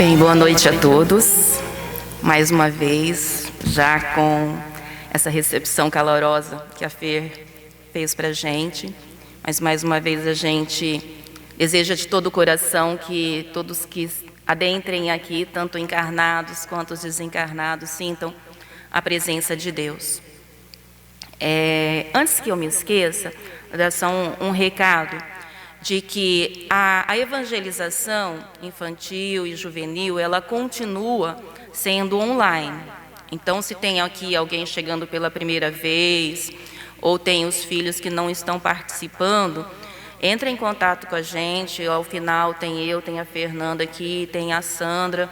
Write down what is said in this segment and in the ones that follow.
Bem, boa noite a todos. Mais uma vez, já com essa recepção calorosa que a Fer fez para a gente. Mas mais uma vez a gente deseja de todo o coração que todos que adentrem aqui, tanto encarnados quanto os desencarnados, sintam a presença de Deus. Antes que eu me esqueça, vou dar só um recado de que a evangelização infantil e juvenil, ela continua sendo online. Então, se tem aqui alguém chegando pela primeira vez, ou tem os filhos que não estão participando, entre em contato com a gente. Ao final tem a Fernanda aqui, tem a Sandra,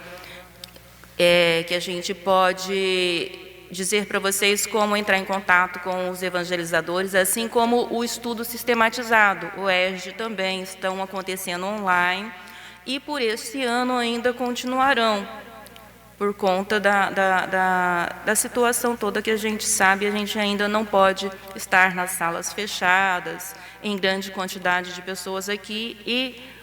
que a gente pode dizer para vocês como entrar em contato com os evangelizadores, assim como o estudo sistematizado, o ERG também, estão acontecendo online e por esse ano ainda continuarão, por conta da situação toda que a gente sabe. A gente ainda não pode estar nas salas fechadas, em grande quantidade de pessoas aqui, e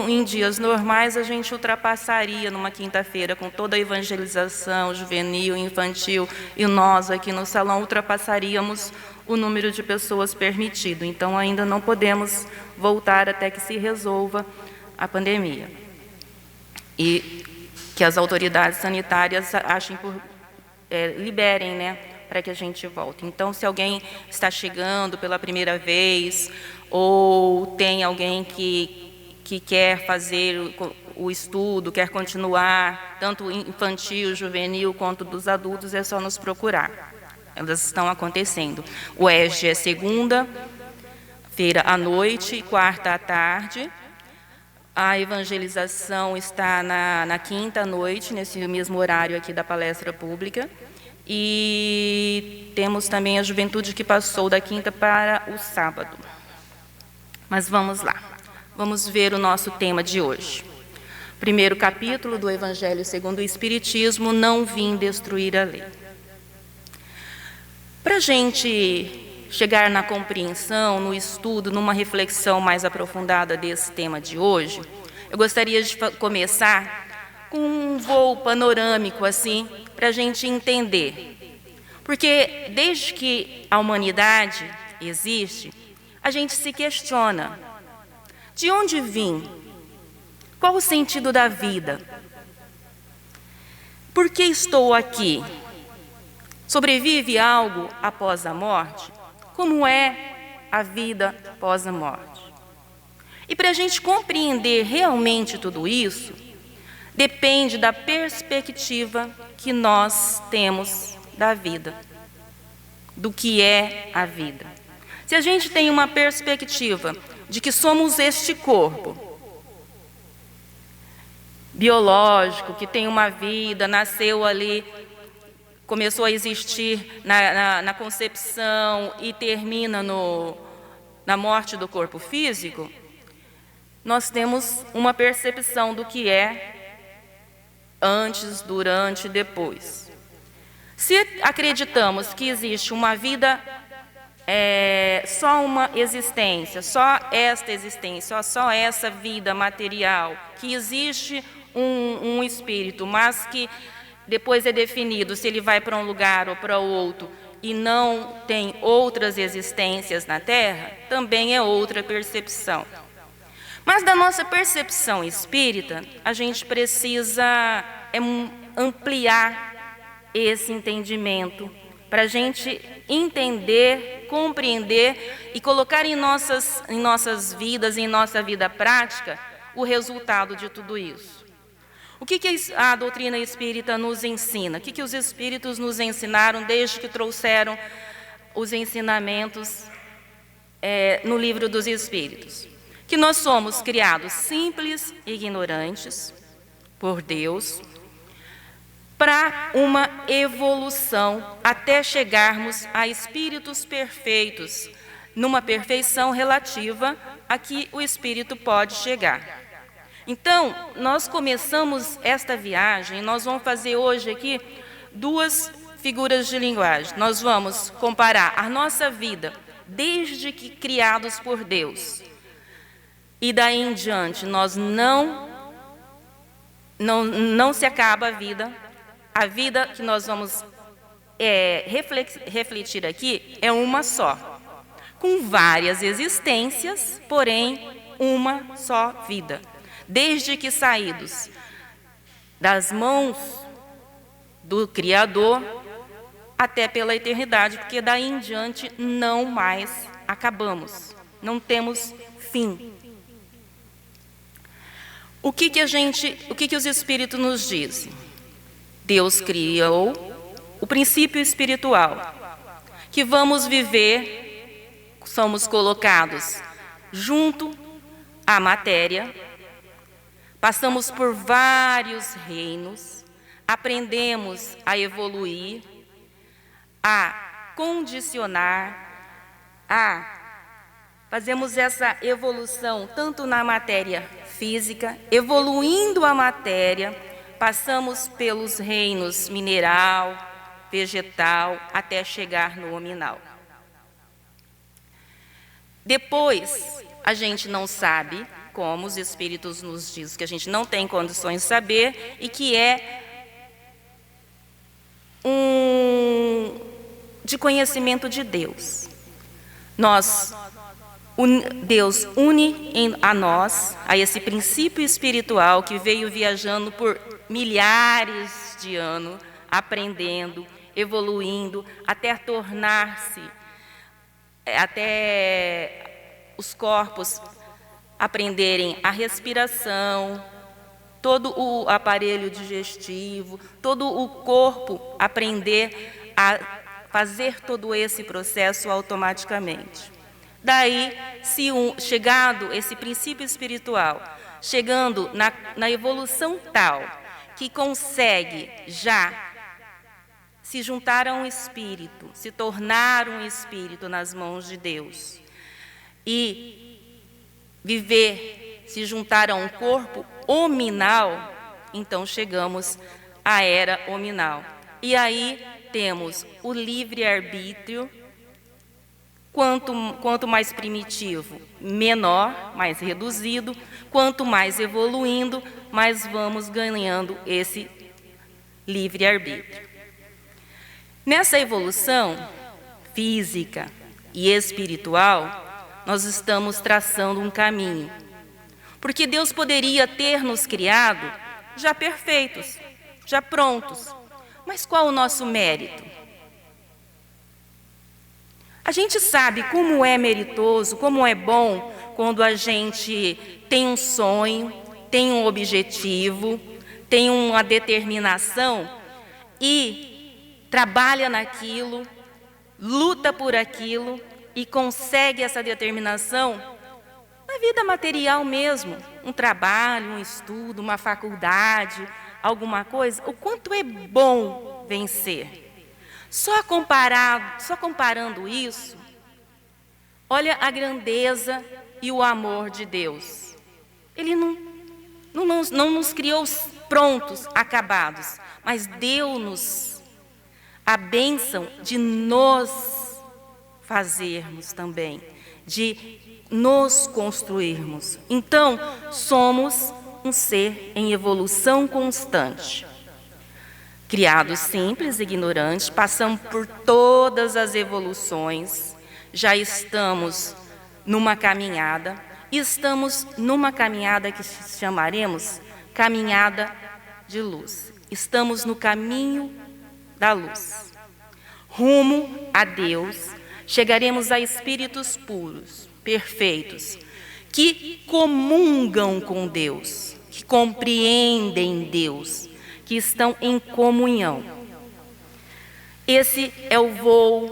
em dias normais a gente ultrapassaria numa quinta-feira com toda a evangelização juvenil, infantil, e nós aqui no salão ultrapassaríamos o número de pessoas permitido. Então ainda não podemos voltar até que se resolva a pandemia. E que as autoridades sanitárias liberem, né, para que a gente volte. Então, se alguém está chegando pela primeira vez, ou tem alguém que quer fazer o estudo, quer continuar, tanto infantil, juvenil, quanto dos adultos, é só nos procurar. Elas estão acontecendo. O ERG é segunda-feira à noite e quarta à tarde. A evangelização está na quinta à noite, nesse mesmo horário aqui da palestra pública. E temos também a juventude que passou da quinta para o sábado. Mas vamos lá. Vamos ver o nosso tema de hoje. Primeiro capítulo do Evangelho segundo o Espiritismo, não vim destruir a lei. Para a gente chegar na compreensão, no estudo, numa reflexão mais aprofundada desse tema de hoje, eu gostaria de começar com um voo panorâmico, assim, para a gente entender. Porque desde que a humanidade existe, a gente se questiona: de onde vim? Qual o sentido da vida? Por que estou aqui? Sobrevive algo após a morte? Como é a vida após a morte? E para a gente compreender realmente tudo isso, depende da perspectiva que nós temos da vida, do que é a vida. Se a gente tem uma perspectiva de que somos este corpo biológico, que tem uma vida, nasceu ali, começou a existir na concepção e termina na morte do corpo físico, nós temos uma percepção do que é antes, durante e depois. Se acreditamos que existe uma vida, só uma existência, só esta existência, só essa vida material, que existe um espírito, mas que depois é definido se ele vai para um lugar ou para outro e não tem outras existências na Terra, também é outra percepção. Mas da nossa percepção espírita, a gente precisa ampliar esse entendimento para a gente entender, compreender e colocar em nossas vidas, em nossa vida prática, o resultado de tudo isso. O que a doutrina espírita nos ensina? O que os espíritos nos ensinaram desde que trouxeram os ensinamentos no Livro dos Espíritos? Que nós somos criados simples e ignorantes por Deus, para uma evolução até chegarmos a espíritos perfeitos, numa perfeição relativa a que o espírito pode chegar. Então, nós começamos esta viagem, nós vamos fazer hoje aqui duas figuras de linguagem. Nós vamos comparar a nossa vida desde que criados por Deus, e daí em diante nós não não se acaba a vida. A vida que nós vamos refletir aqui é uma só, com várias existências, porém uma só vida. Desde que saídos das mãos do Criador até pela eternidade, porque daí em diante não mais acabamos, não temos fim. O que os Espíritos nos dizem? Deus criou o princípio espiritual, que vamos viver, somos colocados junto à matéria, passamos por vários reinos, aprendemos a evoluir, a condicionar, fazemos essa evolução tanto na matéria física, evoluindo a matéria, passamos pelos reinos mineral, vegetal, até chegar no nominal. Depois, a gente não sabe, como os Espíritos nos dizem, que a gente não tem condições de saber, e que é de conhecimento de Deus. Deus une a nós, a esse princípio espiritual que veio viajando por milhares de anos, aprendendo, evoluindo, até tornar-se, até os corpos aprenderem a respiração, todo o aparelho digestivo, todo o corpo aprender a fazer todo esse processo automaticamente. Daí, chegado esse princípio espiritual, chegando na evolução tal, que consegue já se juntar a um espírito, se tornar um espírito nas mãos de Deus, e viver, se juntar a um corpo hominal, então chegamos à era hominal. E aí temos o livre-arbítrio. Quanto mais primitivo, menor, mais reduzido. Quanto mais evoluindo, mais vamos ganhando esse livre-arbítrio. Nessa evolução física e espiritual, nós estamos traçando um caminho. Porque Deus poderia ter nos criado já perfeitos, já prontos. Mas qual o nosso mérito? A gente sabe como é meritoso, como é bom quando a gente tem um sonho, tem um objetivo, tem uma determinação e trabalha naquilo, luta por aquilo e consegue essa determinação na vida material mesmo, um trabalho, um estudo, uma faculdade, alguma coisa. O quanto é bom vencer. Só comparando isso, olha a grandeza e o amor de Deus. Ele não nos criou prontos, acabados, mas deu-nos a bênção de nos fazermos também, de nos construirmos. Então, somos um ser em evolução constante. Criados simples, ignorantes, passamos por todas as evoluções, já estamos numa caminhada, e estamos numa caminhada que chamaremos caminhada de luz. Estamos no caminho da luz. Rumo a Deus, chegaremos a espíritos puros, perfeitos, que comungam com Deus, que compreendem Deus, que estão em comunhão. Esse é o voo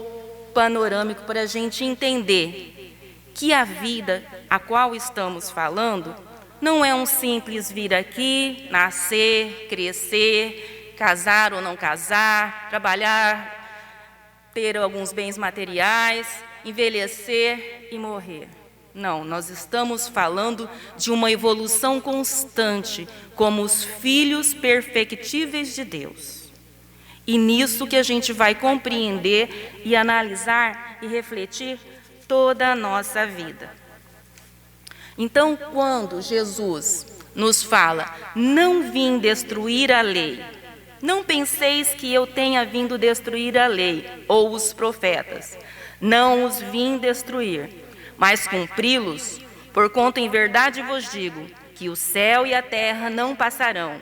panorâmico para a gente entender que a vida a qual estamos falando não é um simples vir aqui, nascer, crescer, casar ou não casar, trabalhar, ter alguns bens materiais, envelhecer e morrer. Não, nós estamos falando de uma evolução constante, como os filhos perfectíveis de Deus. E nisso que a gente vai compreender e analisar e refletir toda a nossa vida. Então, quando Jesus nos fala: não vim destruir a lei. Não penseis que eu tenha vindo destruir a lei ou os profetas. Não os vim destruir, mas cumpri-los, porquanto em verdade vos digo que o céu e a terra não passarão,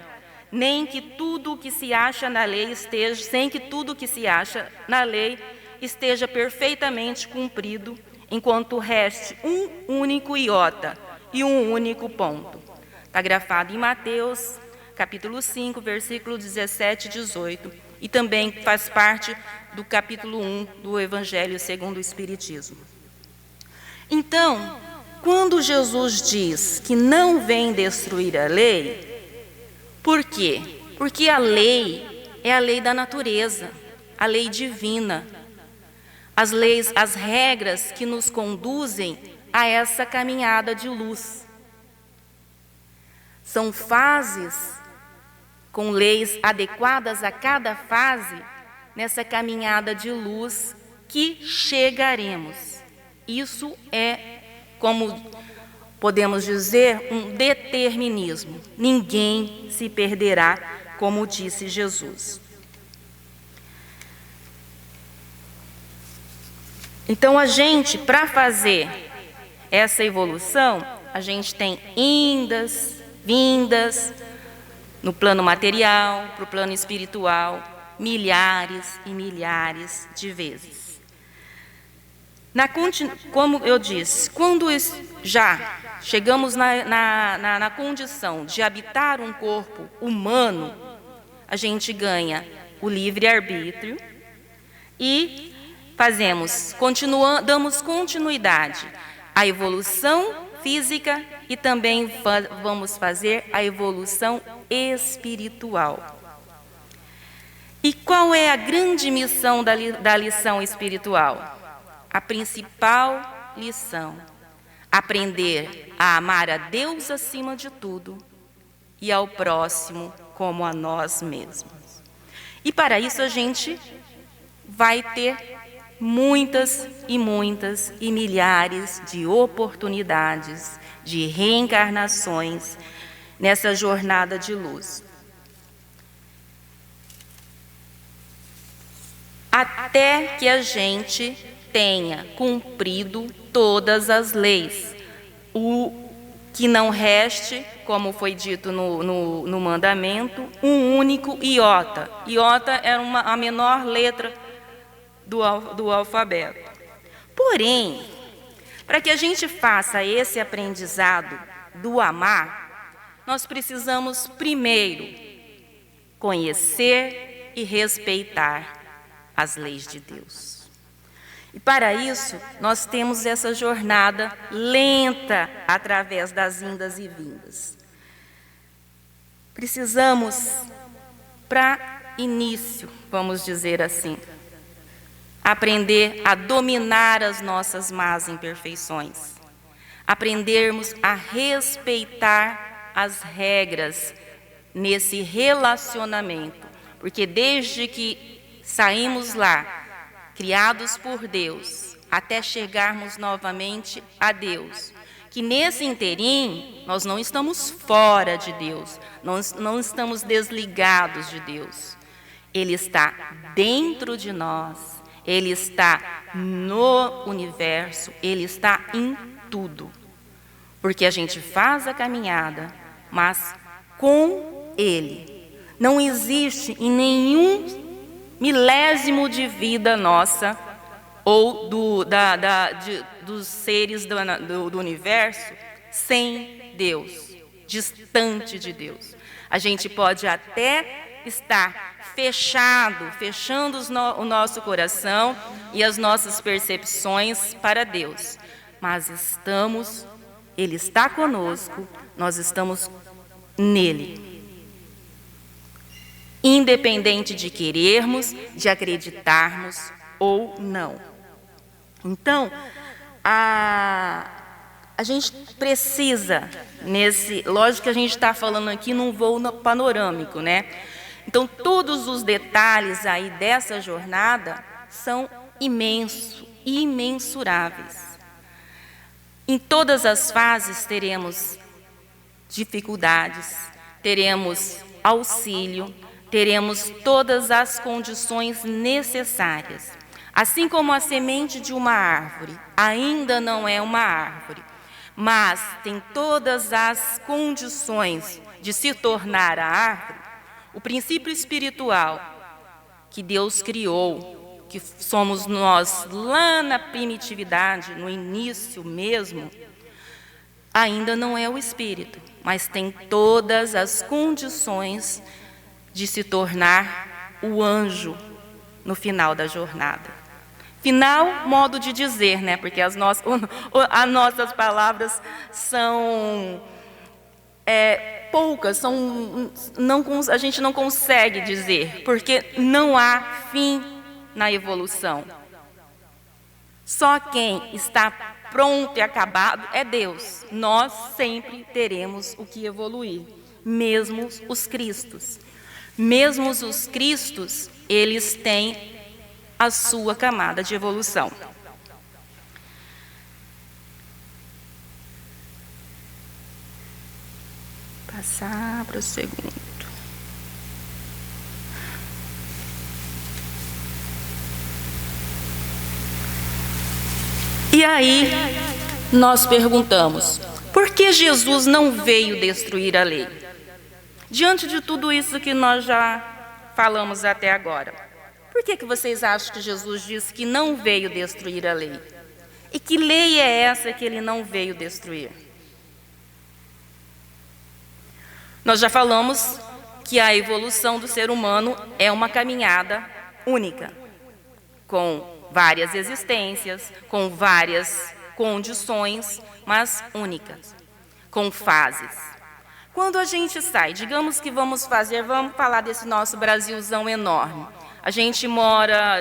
nem que tudo o que se acha na lei esteja, sem que tudo o que se acha na lei esteja perfeitamente cumprido, enquanto reste um único iota e um único ponto. Está grafado em Mateus, capítulo 5, versículo 17 e 18, e também faz parte do capítulo 1 do Evangelho segundo o Espiritismo. Então, quando Jesus diz que não vem destruir a lei, por quê? Porque a lei é a lei da natureza, a lei divina, as leis, as regras que nos conduzem a essa caminhada de luz. São fases com leis adequadas a cada fase nessa caminhada de luz que chegaremos. Isso é, como podemos dizer, um determinismo. Ninguém se perderá, como disse Jesus. Então, a gente, para fazer essa evolução, a gente tem indas, vindas, no plano material, para o plano espiritual, milhares e milhares de vezes. Como eu disse, quando já chegamos na condição de habitar um corpo humano, a gente ganha o livre-arbítrio e damos continuidade à evolução física e também vamos fazer a evolução espiritual. E qual é a grande missão da lição espiritual? A principal lição: aprender a amar a Deus acima de tudo e ao próximo como a nós mesmos. E para isso a gente vai ter muitas e milhares de oportunidades, de reencarnações nessa jornada de luz. Até que a gente tenha cumprido todas as leis. O que não reste, como foi dito no mandamento, um único iota. Iota era a menor letra do alfabeto. Porém, para que a gente faça esse aprendizado do amar, nós precisamos primeiro conhecer e respeitar as leis de Deus. E para isso, nós temos essa jornada lenta através das indas e vindas. Precisamos, para início, vamos dizer assim, aprender a dominar as nossas más imperfeições, aprendermos a respeitar as regras nesse relacionamento, porque desde que saímos lá, criados por Deus, até chegarmos novamente a Deus, que nesse interim nós não estamos fora de Deus, nós não estamos desligados de Deus. Ele está dentro de nós, Ele está no universo, Ele está em tudo. Porque a gente faz a caminhada, mas com Ele. Não existe em nenhum milésimo de vida nossa ou dos seres do universo sem Deus, distante de Deus. A gente pode até estar fechando o nosso coração e as nossas percepções para Deus, mas Ele está conosco, nós estamos nele. Independente de querermos, de acreditarmos ou não. Então, a gente precisa, lógico que a gente está falando aqui num voo panorâmico, né? Então, todos os detalhes aí dessa jornada são imensuráveis. Em todas as fases teremos dificuldades, teremos auxílio, teremos todas as condições necessárias. Assim como a semente de uma árvore ainda não é uma árvore, mas tem todas as condições de se tornar a árvore, o princípio espiritual que Deus criou, que somos nós lá na primitividade, no início mesmo, ainda não é o espírito, mas tem todas as condições de se tornar o anjo no final da jornada. Final, modo de dizer, né? Porque as nossas palavras são poucas, a gente não consegue dizer, porque não há fim na evolução. Só quem está pronto e acabado é Deus. Nós sempre teremos o que evoluir, mesmo os cristos. Mesmo os cristos, eles têm a sua camada de evolução. Passar para o segundo. E aí, nós perguntamos, por que Jesus não veio destruir a lei? Diante de tudo isso que nós já falamos até agora, por que vocês acham que Jesus disse que não veio destruir a lei? E que lei é essa que ele não veio destruir? Nós já falamos que a evolução do ser humano é uma caminhada única, com várias existências, com várias condições, mas únicas, com fases. Quando a gente sai, digamos que vamos falar desse nosso Brasilzão enorme.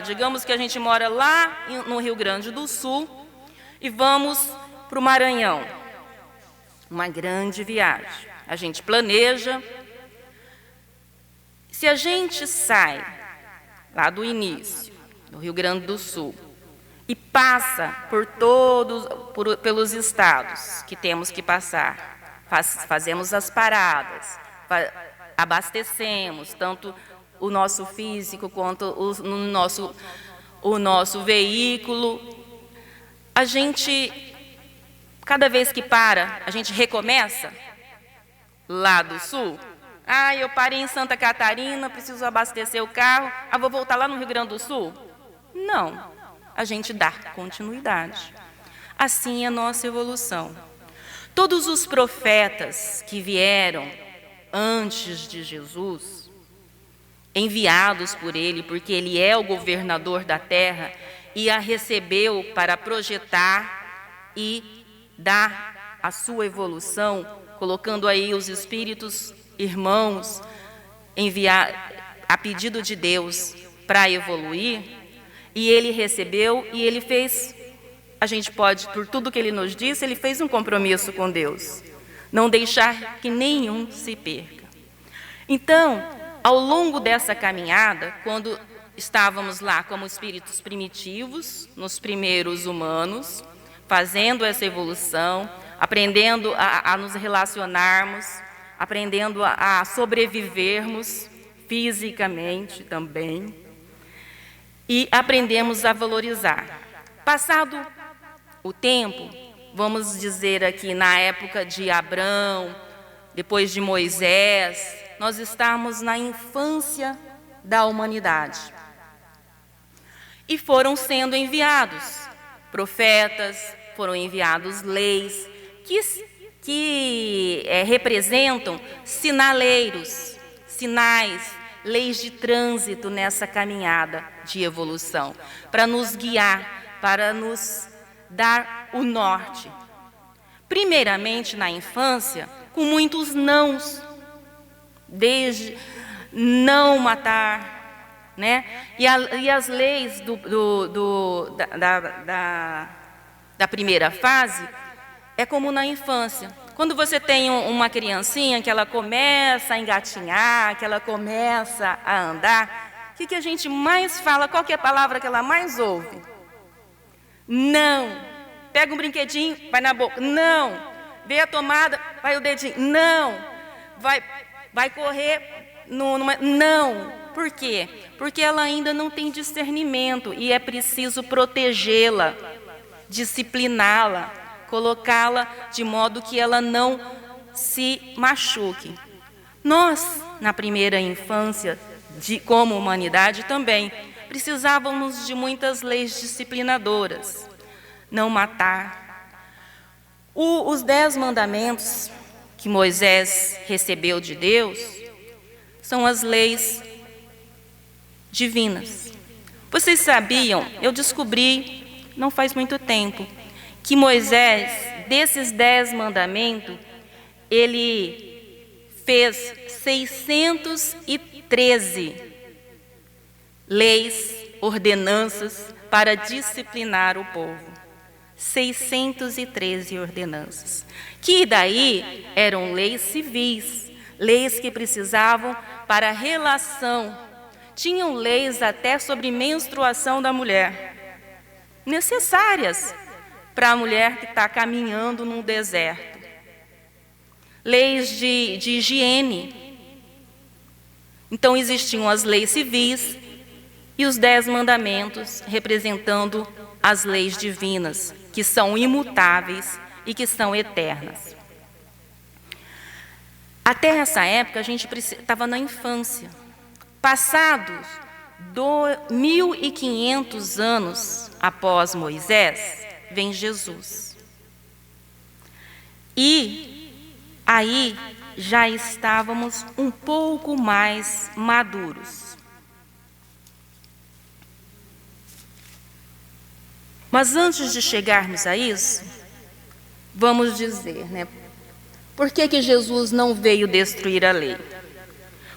Digamos que a gente mora lá no Rio Grande do Sul e vamos para o Maranhão. Uma grande viagem. A gente planeja. Se a gente sai lá do início, do Rio Grande do Sul, e passa pelos estados que temos que passar, fazemos as paradas, abastecemos, tanto o nosso físico quanto o nosso veículo. A gente, cada vez que para, a gente recomeça lá do sul. Eu parei em Santa Catarina, preciso abastecer o carro, vou voltar lá no Rio Grande do Sul? Não, a gente dá continuidade. Assim é a nossa evolução. Todos os profetas que vieram antes de Jesus, enviados por ele, porque ele é o governador da terra, e a recebeu para projetar e dar a sua evolução, colocando aí os espíritos irmãos, enviar a pedido de Deus para evoluir, e ele recebeu e ele fez, a gente pode, por tudo que ele nos disse, ele fez um compromisso com Deus, não deixar que nenhum se perca. Então, ao longo dessa caminhada, quando estávamos lá como espíritos primitivos, nos primeiros humanos, fazendo essa evolução, aprendendo a nos relacionarmos, aprendendo a sobrevivermos fisicamente também, e aprendemos a valorizar. Passado o tempo, vamos dizer aqui na época de Abrão, depois de Moisés, nós estamos na infância da humanidade. E foram sendo enviados profetas, foram enviados leis que representam sinaleiros, sinais, leis de trânsito nessa caminhada de evolução, para nos guiar, para nos dar o norte. Primeiramente na infância, com muitos nãos, desde não matar, né? E as leis da primeira fase é como na infância. Quando você tem uma criancinha que ela começa a engatinhar, que ela começa a andar, o que a gente mais fala? Qual que é a palavra que ela mais ouve? Não. Pega um brinquedinho, vai na boca. Não. vê a tomada, vai o dedinho. Não, vai correr não. Por quê? Porque ela ainda não tem discernimento e é preciso protegê-la, discipliná-la, colocá-la de modo que ela não se machuque. Nós, na primeira infância, como humanidade também, precisávamos de muitas leis disciplinadoras. Não matar. Os 10 mandamentos que Moisés recebeu de Deus são as leis divinas. Vocês sabiam, eu descobri, não faz muito tempo, que Moisés, desses 10 mandamentos, ele fez 613 leis, ordenanças para disciplinar o povo. 613 ordenanças. Que daí eram leis civis, leis que precisavam para a relação. Tinham leis até sobre menstruação da mulher, necessárias para a mulher que está caminhando num deserto. Leis de higiene. Então existiam as leis civis e os 10 mandamentos representando as leis divinas, que são imutáveis e que são eternas. Até essa época a gente estava na infância. Passados 1.500 anos após Moisés, vem Jesus. E aí já estávamos um pouco mais maduros. Mas antes de chegarmos a isso, vamos dizer, por que Jesus não veio destruir a lei?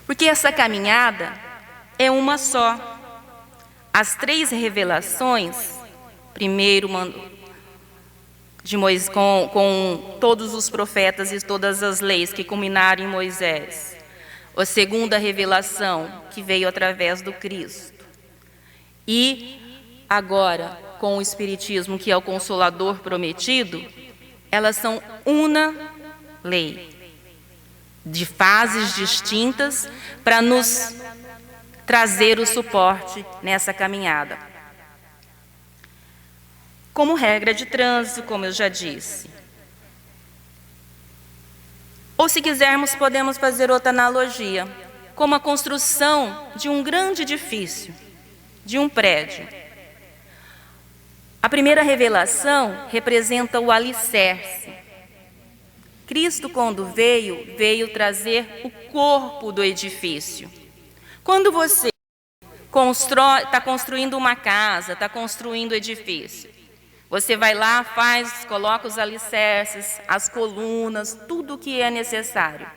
Porque essa caminhada é uma só. As 3 revelações, primeiro de Moisés, com todos os profetas e todas as leis que culminaram em Moisés. A segunda revelação, que veio através do Cristo. E agora, com o Espiritismo, que é o Consolador prometido, elas são uma lei, de fases distintas, para nos trazer o suporte nessa caminhada. Como regra de trânsito, como eu já disse. Ou, se quisermos, podemos fazer outra analogia, como a construção de um grande edifício, de um prédio. A primeira revelação representa o alicerce. Cristo, quando veio trazer o corpo do edifício. Quando você está construindo uma casa, está construindo um edifício, você vai lá, coloca os alicerces, as colunas, tudo o que é necessário.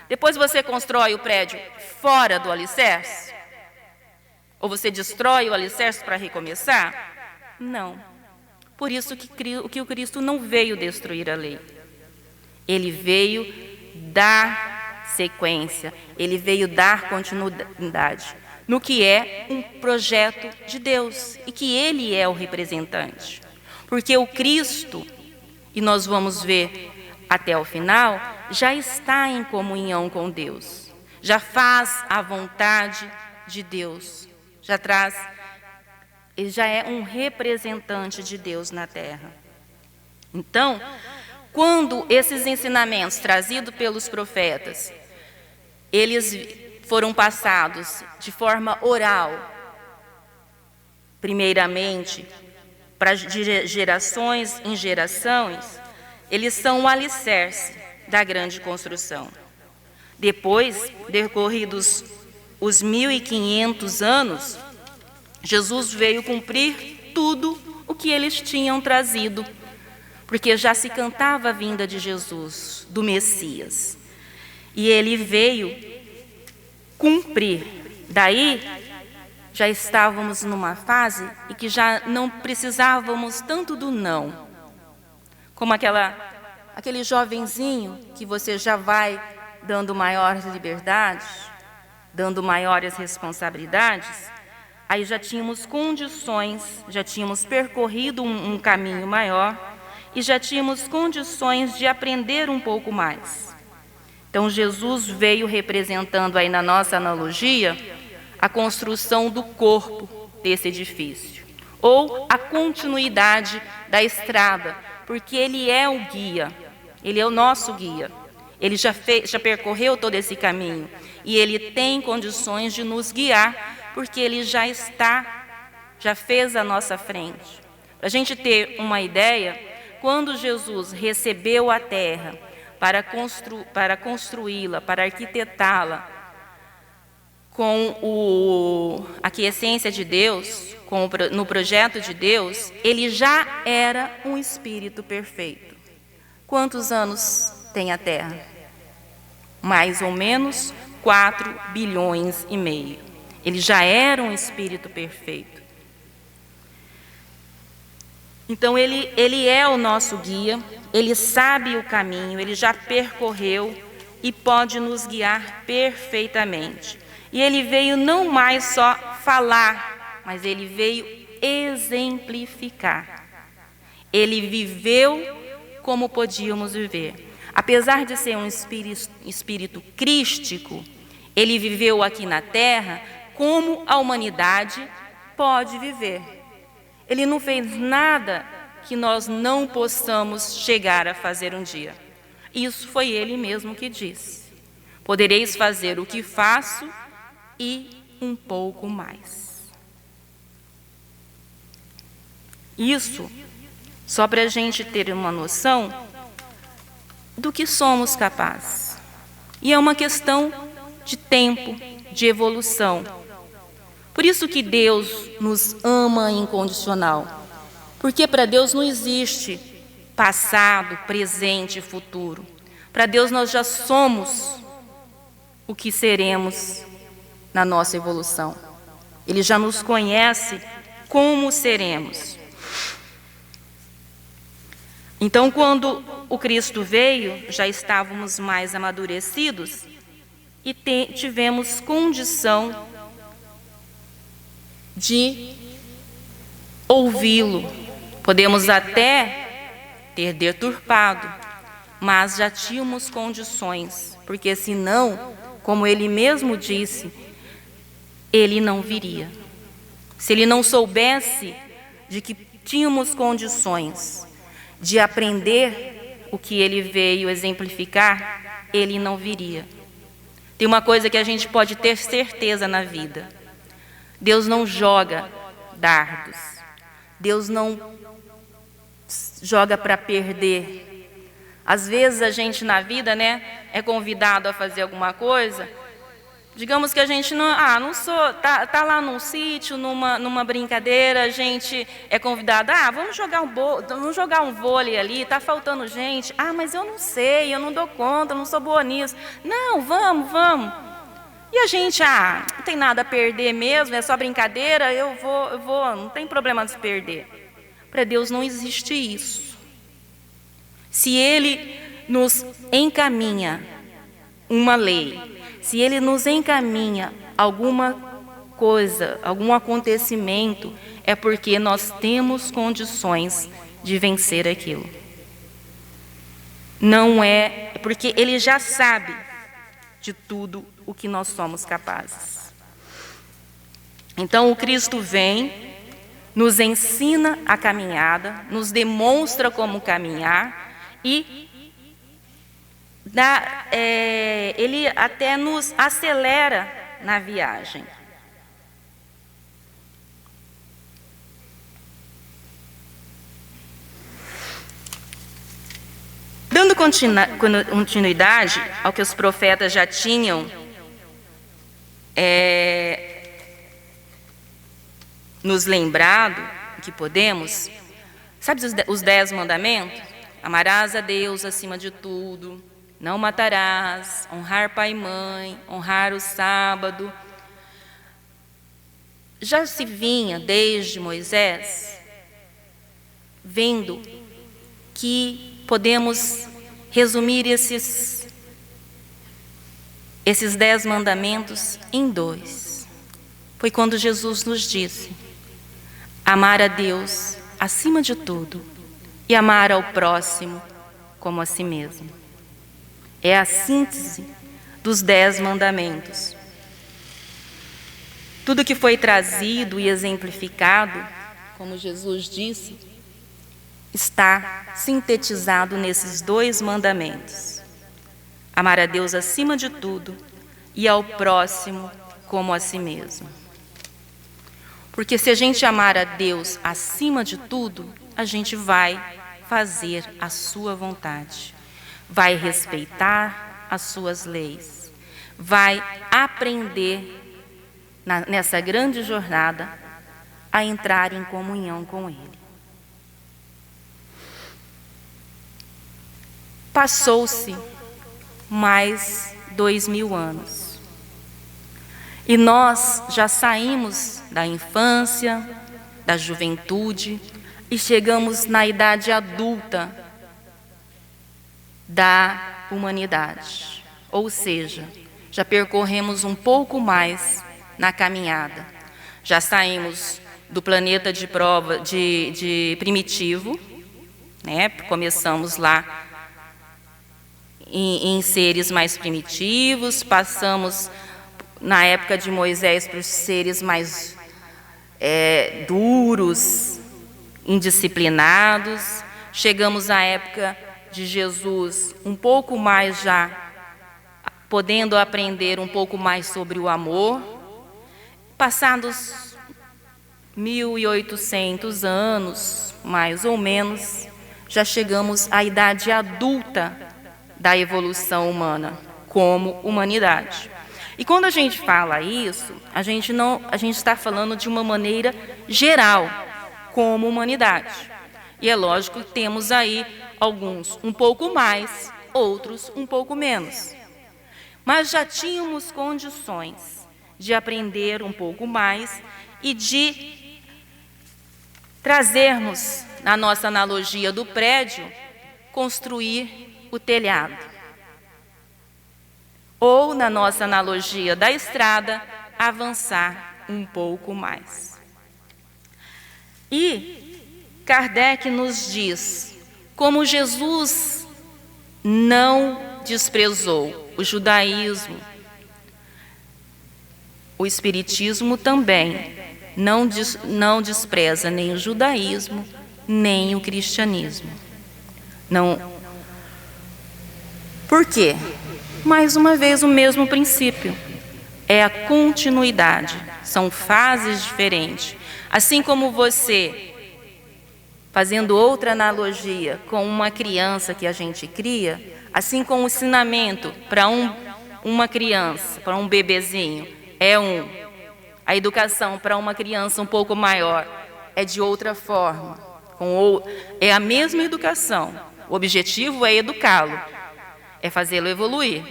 Depois você constrói o prédio fora do alicerce? Ou você destrói o alicerce para recomeçar? Não. Por isso que o Cristo não veio destruir a lei. Ele veio dar sequência, ele veio dar continuidade no que é um projeto de Deus e que ele é o representante. Porque o Cristo, e nós vamos ver até o final, já está em comunhão com Deus, já faz a vontade de Deus, ele já é um representante de Deus na terra. Então, quando esses ensinamentos trazidos pelos profetas, eles foram passados de forma oral, primeiramente, de gerações em gerações, eles são o alicerce da grande construção. Depois, decorridos os 1.500 anos, Jesus veio cumprir tudo o que eles tinham trazido, porque já se cantava a vinda de Jesus, do Messias. E ele veio cumprir. Daí, já estávamos numa fase em que já não precisávamos tanto do não. Como aquele jovenzinho que você já vai dando maiores liberdades, dando maiores responsabilidades, aí já tínhamos condições, já tínhamos percorrido um caminho maior, e já tínhamos condições de aprender um pouco mais. Então, Jesus veio representando aí na nossa analogia a construção do corpo desse edifício, ou a continuidade da estrada, porque Ele é o guia, Ele é o nosso guia. Ele já percorreu todo esse caminho e Ele tem condições de nos guiar, porque Ele já fez a nossa frente. Para a gente ter uma ideia, quando Jesus recebeu a terra para construí-la, para arquitetá-la com a aquiescência de Deus, no projeto de Deus, Ele já era um Espírito perfeito. Quantos anos tem a terra? Mais ou menos 4,5 bilhões. Ele já era um Espírito perfeito. Então, ele é o nosso guia, Ele sabe o caminho, Ele já percorreu e pode nos guiar perfeitamente. E Ele veio não mais só falar, mas Ele veio exemplificar. Ele viveu como podíamos viver. Apesar de ser um espírito crístico, Ele viveu aqui na terra como a humanidade pode viver. Ele não fez nada que nós não possamos chegar a fazer um dia. Isso foi Ele mesmo que disse. Podereis fazer o que faço e um pouco mais. Isso, só para a gente ter uma noção do que somos capazes. E é uma questão de tempo, de evolução. Por isso que Deus nos ama incondicional. Porque para Deus não existe passado, presente e futuro. Para Deus nós já somos o que seremos na nossa evolução. Ele já nos conhece como seremos. Então, quando o Cristo veio, já estávamos mais amadurecidos e tivemos condição de ouvi-lo. Podemos até ter deturpado, mas já tínhamos condições, porque senão, como Ele mesmo disse, Ele não viria. Se Ele não soubesse de que tínhamos condições de aprender o que Ele veio exemplificar, Ele não viria. Tem uma coisa que a gente pode ter certeza na vida: Deus não joga dardos, Deus não joga para perder. Às vezes a gente na vida, é convidado a fazer alguma coisa. Digamos que a gente tá lá num sítio, numa brincadeira, a gente é convidado, vamos jogar um vôlei ali, tá faltando gente. Mas eu não sei, eu não dou conta, eu não sou boa nisso. Não, vamos. E a gente, não tem nada a perder mesmo, é só brincadeira, eu vou, não tem problema de se perder. Para Deus não existe isso. Se Ele nos encaminha uma lei, se Ele nos encaminha alguma coisa, algum acontecimento, é porque nós temos condições de vencer aquilo. Não é porque Ele já sabe de tudo o que nós somos capazes. Então o Cristo vem, nos ensina a caminhada, nos demonstra como caminhar e Ele até nos acelera na viagem. Dando continuidade ao que os profetas já tinham nos lembrado, que podemos, sabe os 10 mandamentos? Amarás a Deus acima de tudo, não matarás, honrar pai e mãe, honrar o sábado. Já se vinha desde Moisés vendo que podemos resumir esses 10 mandamentos em 2. Foi quando Jesus nos disse: amar a Deus acima de tudo e amar ao próximo como a si mesmo. É a síntese dos 10 mandamentos. Tudo que foi trazido e exemplificado, como Jesus disse, está sintetizado nesses 2 mandamentos. Amar a Deus acima de tudo e ao próximo como a si mesmo. Porque se a gente amar a Deus acima de tudo, a gente vai fazer a sua vontade, vai respeitar as suas leis, vai aprender nessa grande jornada a entrar em comunhão com Ele. Passou-se mais 2000 anos e nós já saímos da infância, da juventude e chegamos na idade adulta da humanidade. Ou seja, já percorremos um pouco mais na caminhada. Já saímos do planeta de prova de primitivo, né? Começamos lá em seres mais primitivos, passamos na época de Moisés para os seres mais duros, indisciplinados. Chegamos à época de Jesus um pouco mais já podendo aprender um pouco mais sobre o amor. Passados 1800 anos, mais ou menos, já chegamos à idade adulta da evolução humana, como humanidade. E quando a gente fala isso, a gente está falando de uma maneira geral, como humanidade. E é lógico que temos aí alguns um pouco mais, outros um pouco menos. Mas já tínhamos condições de aprender um pouco mais e de trazermos, na nossa analogia do prédio, construir o telhado. Ou, na nossa analogia da estrada, avançar um pouco mais. E Kardec nos diz como Jesus não desprezou o judaísmo, o espiritismo também não despreza nem o judaísmo, nem o cristianismo. Não. Por quê? Mais uma vez o mesmo princípio. É a continuidade. São fases diferentes. Assim como você, fazendo outra analogia com uma criança que a gente cria, assim como o ensinamento para uma criança, para um bebezinho, a educação para uma criança um pouco maior é de outra forma. É a mesma educação. O objetivo é educá-lo, é fazê-lo evoluir.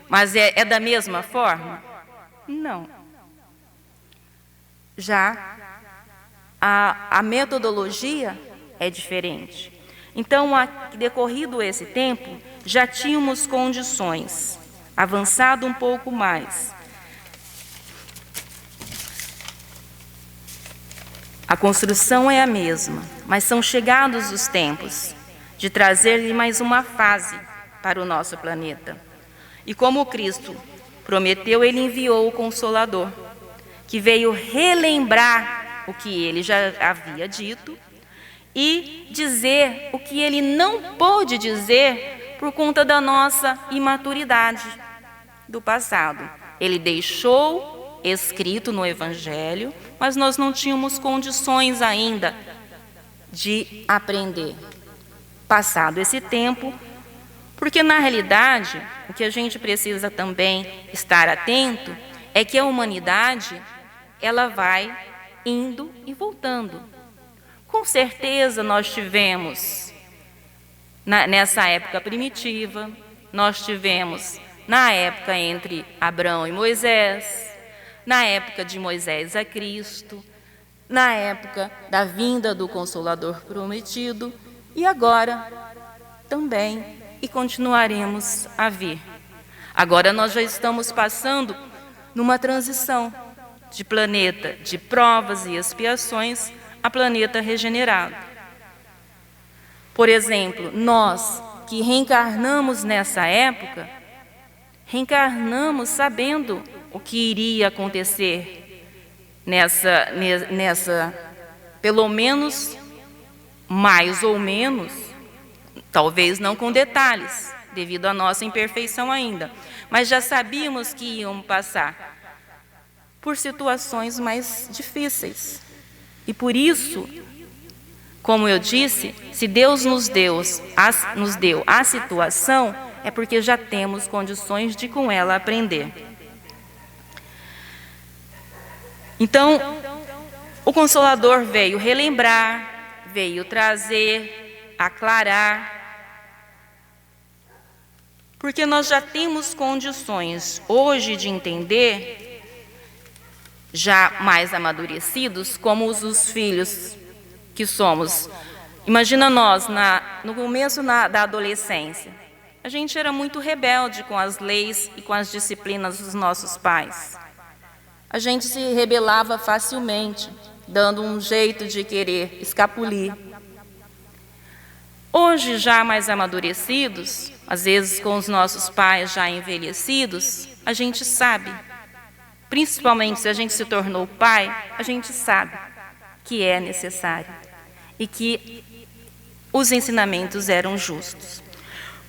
Mas é da mesma forma? Não. Já a metodologia é diferente. Então, decorrido esse tempo, já tínhamos condições, avançado um pouco mais. A construção é a mesma, mas são chegados os tempos de trazer-lhe mais uma fase para o nosso planeta. E como Cristo prometeu, Ele enviou o Consolador, que veio relembrar o que Ele já havia dito e dizer o que Ele não pôde dizer por conta da nossa imaturidade do passado. Ele deixou escrito no Evangelho, mas nós não tínhamos condições ainda de aprender. Passado esse tempo, porque na realidade, o que a gente precisa também estar atento é que a humanidade, ela vai indo e voltando. Com certeza nós tivemos, nessa época primitiva, nós tivemos na época entre Abraão e Moisés, na época de Moisés a Cristo, na época da vinda do Consolador prometido e agora também, e continuaremos a vir. Agora nós já estamos passando numa transição de planeta de provas e expiações a planeta regenerado. Por exemplo, nós que reencarnamos nessa época, reencarnamos sabendo o que iria acontecer nessa, pelo menos, mais ou menos, talvez não com detalhes, devido à nossa imperfeição ainda, mas já sabíamos que iam passar por situações mais difíceis. E por isso, como eu disse, se Deus nos deu a situação, é porque já temos condições de com ela aprender. Então, o Consolador veio relembrar, veio trazer, aclarar, porque nós já temos condições hoje de entender, já mais amadurecidos, como os filhos que somos. Imagina nós, no começo da adolescência, a gente era muito rebelde com as leis e com as disciplinas dos nossos pais. A gente se rebelava facilmente, dando um jeito de querer escapulir. Hoje, já mais amadurecidos, às vezes com os nossos pais já envelhecidos, a gente sabe, principalmente se a gente se tornou pai, a gente sabe que é necessário e que os ensinamentos eram justos.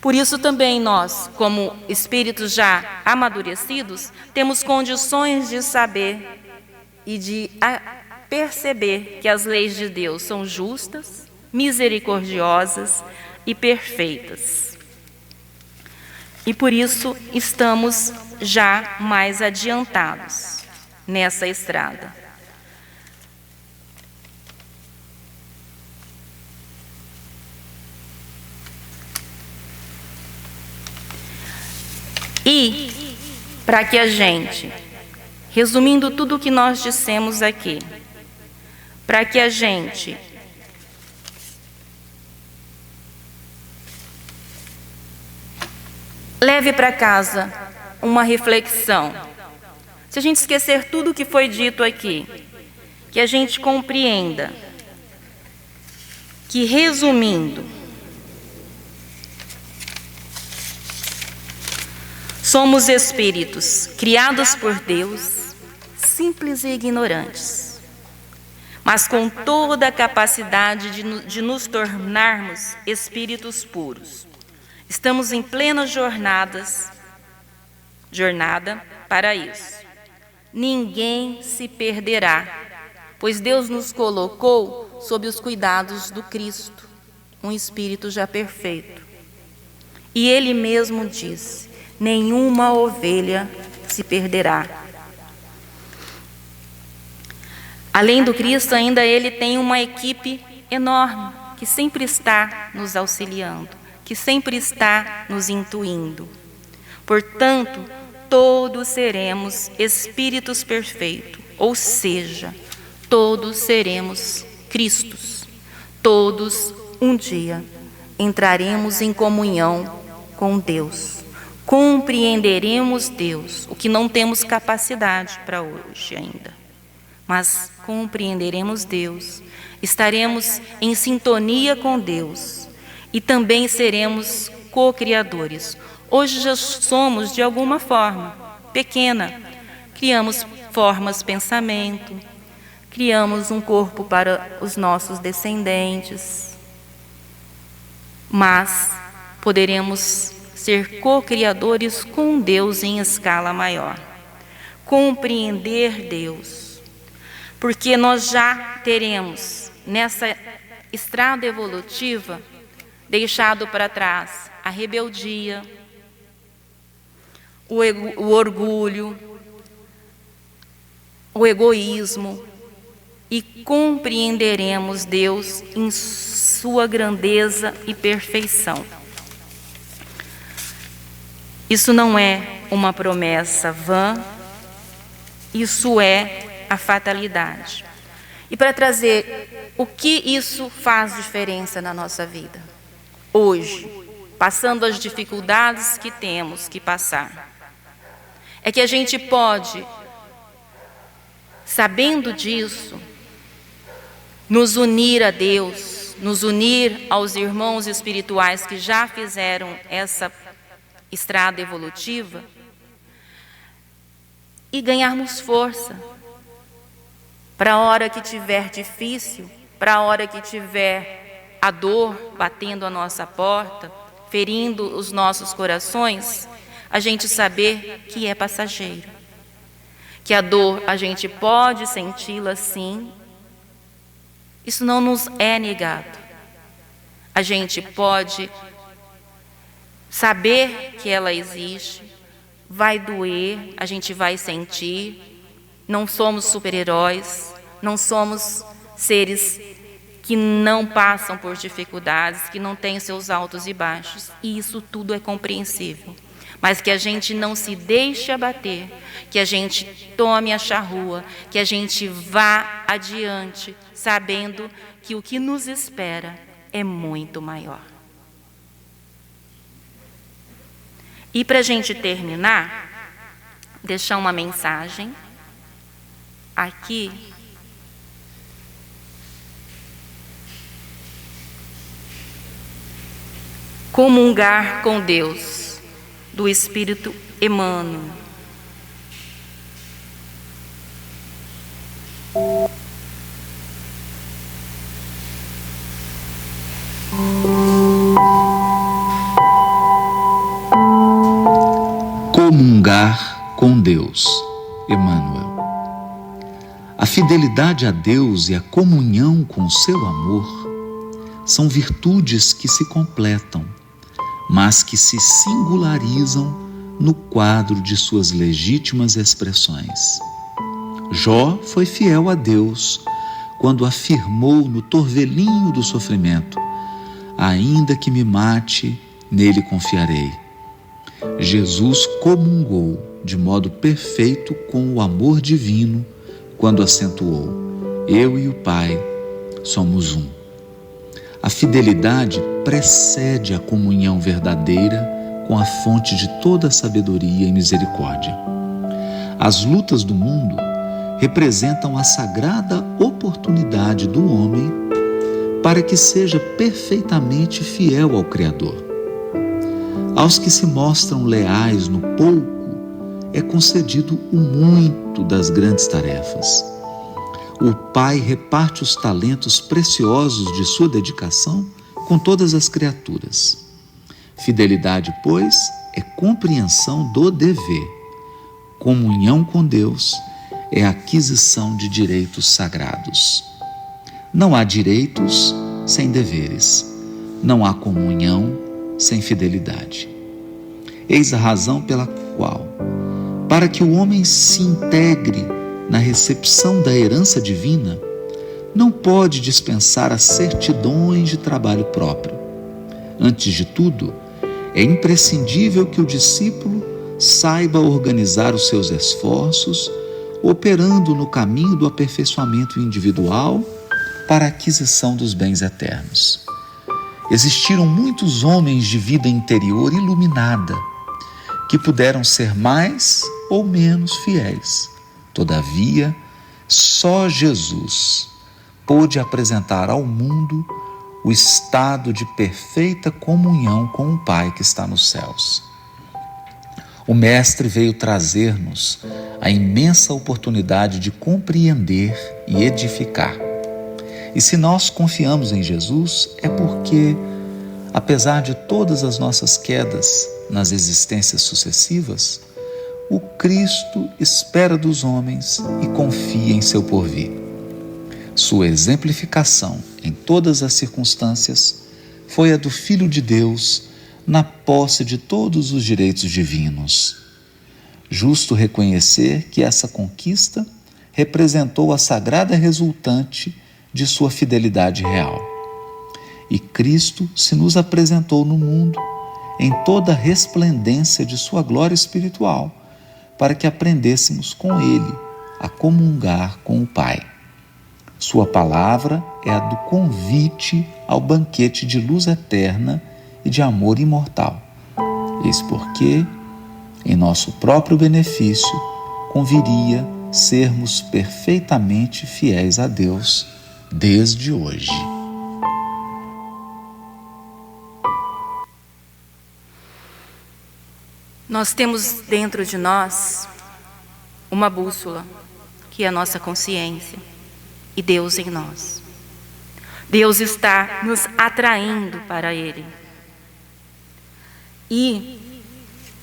Por isso também nós, como espíritos já amadurecidos, temos condições de saber e de perceber que as leis de Deus são justas, misericordiosas e perfeitas. E por isso estamos já mais adiantados nessa estrada. E, para que a gente, resumindo tudo o que nós dissemos aqui, para que a gente leve para casa uma reflexão, se a gente esquecer tudo o que foi dito aqui, que a gente compreenda que, resumindo, somos espíritos criados por Deus, simples e ignorantes, mas com toda a capacidade de nos tornarmos espíritos puros. Estamos em plena jornada para isso. Ninguém se perderá, pois Deus nos colocou sob os cuidados do Cristo, um espírito já perfeito. E Ele mesmo disse: nenhuma ovelha se perderá. Além do Cristo, ainda Ele tem uma equipe enorme que sempre está nos auxiliando, que sempre está nos intuindo. Portanto, todos seremos espíritos perfeitos, ou seja, todos seremos Cristos. Todos, um dia, entraremos em comunhão com Deus. Compreenderemos Deus, o que não temos capacidade para hoje ainda. Mas compreenderemos Deus, estaremos em sintonia com Deus e também seremos co-criadores. Hoje já somos, de alguma forma, pequena. Criamos formas de pensamento, criamos um corpo para os nossos descendentes, mas poderemos ser co-criadores com Deus em escala maior. Compreender Deus, porque nós já teremos, nessa estrada evolutiva, deixado para trás a rebeldia, o orgulho, o egoísmo, e compreenderemos Deus em sua grandeza e perfeição. Isso não é uma promessa vã, isso é a fatalidade. E para trazer o que isso faz diferença na nossa vida, hoje, passando as dificuldades que temos que passar, é que a gente pode, sabendo disso, nos unir a Deus, nos unir aos irmãos espirituais que já fizeram essa estrada evolutiva e ganharmos força para a hora que tiver difícil, para a hora que tiver a dor batendo a nossa porta, ferindo os nossos corações, a gente saber que é passageiro, que a dor a gente pode senti-la sim, isso não nos é negado. A gente pode saber que ela existe, vai doer, a gente vai sentir, não somos super-heróis, não somos seres que não passam por dificuldades, que não têm seus altos e baixos, e isso tudo é compreensível. Mas que a gente não se deixe abater, que a gente tome a charrua, que a gente vá adiante, sabendo que o que nos espera é muito maior. E para a gente terminar, deixar uma mensagem aqui. Comungar com Deus, do Espírito Emmanuel. Comungar com Deus, Emmanuel. A fidelidade a Deus e a comunhão com o seu amor são virtudes que se completam, mas que se singularizam no quadro de suas legítimas expressões. Jó foi fiel a Deus quando afirmou no torvelinho do sofrimento: ainda que me mate, nele confiarei. Jesus comungou de modo perfeito com o amor divino quando acentuou: eu e o Pai somos um. A fidelidade precede a comunhão verdadeira com a fonte de toda a sabedoria e misericórdia. As lutas do mundo representam a sagrada oportunidade do homem para que seja perfeitamente fiel ao Criador. Aos que se mostram leais no pouco, é concedido o muito das grandes tarefas. O Pai reparte os talentos preciosos de sua dedicação com todas as criaturas. Fidelidade, pois, é compreensão do dever. Comunhão com Deus é aquisição de direitos sagrados. Não há direitos sem deveres. Não há comunhão sem fidelidade. Eis a razão pela qual, para que o homem se integre na recepção da herança divina, não pode dispensar as certidões de trabalho próprio. Antes de tudo, é imprescindível que o discípulo saiba organizar os seus esforços, operando no caminho do aperfeiçoamento individual para a aquisição dos bens eternos. Existiram muitos homens de vida interior iluminada, que puderam ser mais ou menos fiéis. Todavia, só Jesus pôde apresentar ao mundo o estado de perfeita comunhão com o Pai que está nos céus. O Mestre veio trazer-nos a imensa oportunidade de compreender e edificar. E se nós confiamos em Jesus, é porque, apesar de todas as nossas quedas nas existências sucessivas, o Cristo espera dos homens e confia em seu porvir. Sua exemplificação em todas as circunstâncias foi a do Filho de Deus na posse de todos os direitos divinos. Justo reconhecer que essa conquista representou a sagrada resultante de sua fidelidade real. E Cristo se nos apresentou no mundo em toda a resplendência de sua glória espiritual, para que aprendêssemos com Ele a comungar com o Pai. Sua palavra é a do convite ao banquete de luz eterna e de amor imortal. Eis porque, em nosso próprio benefício, conviria sermos perfeitamente fiéis a Deus desde hoje. Nós temos dentro de nós uma bússola, que é a nossa consciência, e Deus em nós. Deus está nos atraindo para Ele. E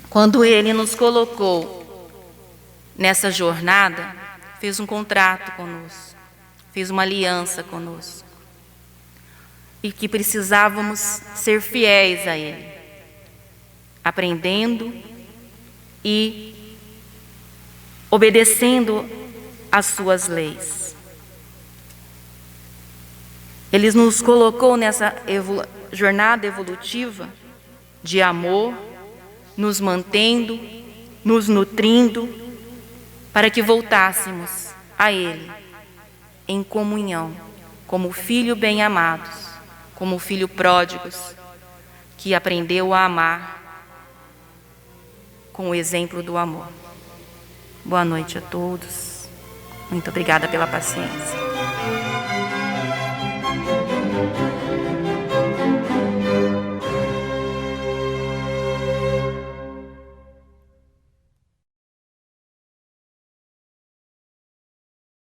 quando Ele nos colocou nessa jornada, fez um contrato conosco, fez uma aliança conosco. E que precisávamos ser fiéis a Ele, aprendendo e obedecendo às suas leis. Ele nos colocou nessa jornada evolutiva de amor, nos mantendo, nos nutrindo, para que voltássemos a Ele em comunhão, como filho bem-amados, como filho pródigos, que aprendeu a amar com o exemplo do amor. Boa noite a todos. Muito obrigada pela paciência.